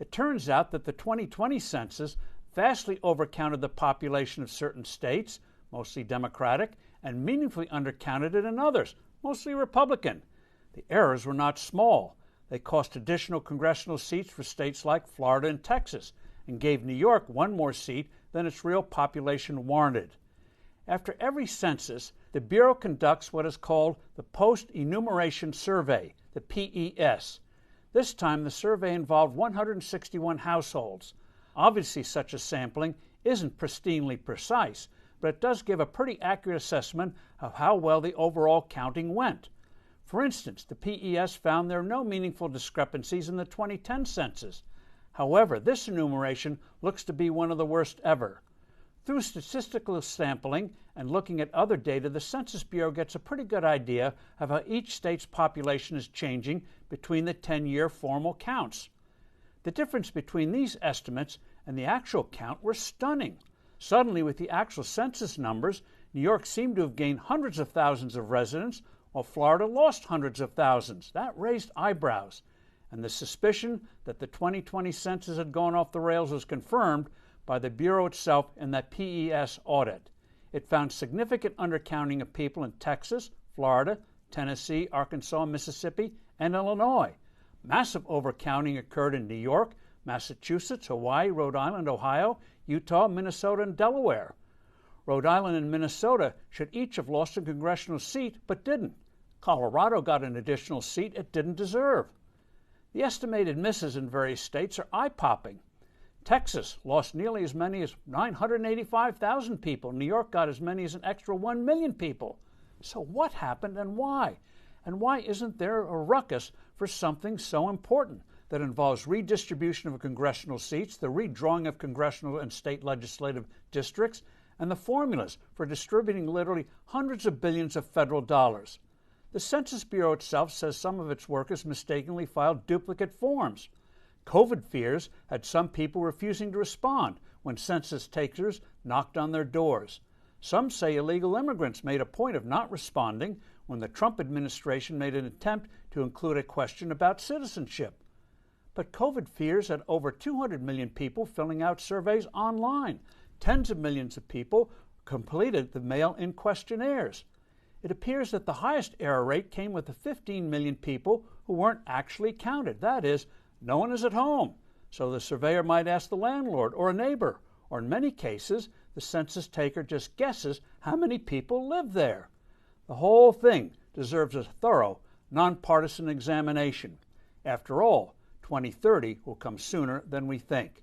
It turns out that the 2020 census vastly overcounted the population of certain states, mostly Democratic, and meaningfully undercounted it in others, mostly Republican. The errors were not small. They cost additional congressional seats for states like Florida and Texas, and gave New York one more seat than its real population warranted. After every census, the Bureau conducts what is called the Post-Enumeration Survey, the PES. This time, the survey involved 161 households. Obviously, such a sampling isn't pristinely precise, but it does give a pretty accurate assessment of how well the overall counting went. For instance, the PES found there are no meaningful discrepancies in the 2010 census. However, this enumeration looks to be one of the worst ever. Through statistical sampling and looking at other data, the Census Bureau gets a pretty good idea of how each state's population is changing between the 10-year formal counts. The difference between these estimates and the actual count were stunning. Suddenly, with the actual census numbers, New York seemed to have gained hundreds of thousands of residents, while Florida lost hundreds of thousands. That raised eyebrows. And the suspicion that the 2020 census had gone off the rails was confirmed by the Bureau itself in that PES audit. It found significant undercounting of people in Texas, Florida, Tennessee, Arkansas, Mississippi, and Illinois. Massive overcounting occurred in New York, Massachusetts, Hawaii, Rhode Island, Ohio, Utah, Minnesota, and Delaware. Rhode Island and Minnesota should each have lost a congressional seat, but didn't. Colorado got an additional seat it didn't deserve. The estimated misses in various states are eye-popping. Texas lost nearly as many as 985,000 people. New York got as many as an extra 1 million people. So what happened and why? And why isn't there a ruckus for something so important that involves redistribution of congressional seats, the redrawing of congressional and state legislative districts, and the formulas for distributing literally hundreds of billions of federal dollars? The Census Bureau itself says some of its workers mistakenly filed duplicate forms. COVID fears had some people refusing to respond when census takers knocked on their doors. Some say illegal immigrants made a point of not responding when the Trump administration made an attempt to include a question about citizenship. But COVID fears had over 200 million people filling out surveys online. Tens of millions of people completed the mail-in questionnaires. It appears that the highest error rate came with the 15 million people who weren't actually counted. That is, no one is at home, so the surveyor might ask the landlord or a neighbor, or in many cases, the census taker just guesses how many people live there. The whole thing deserves a thorough, nonpartisan examination. After all, 2030 will come sooner than we think.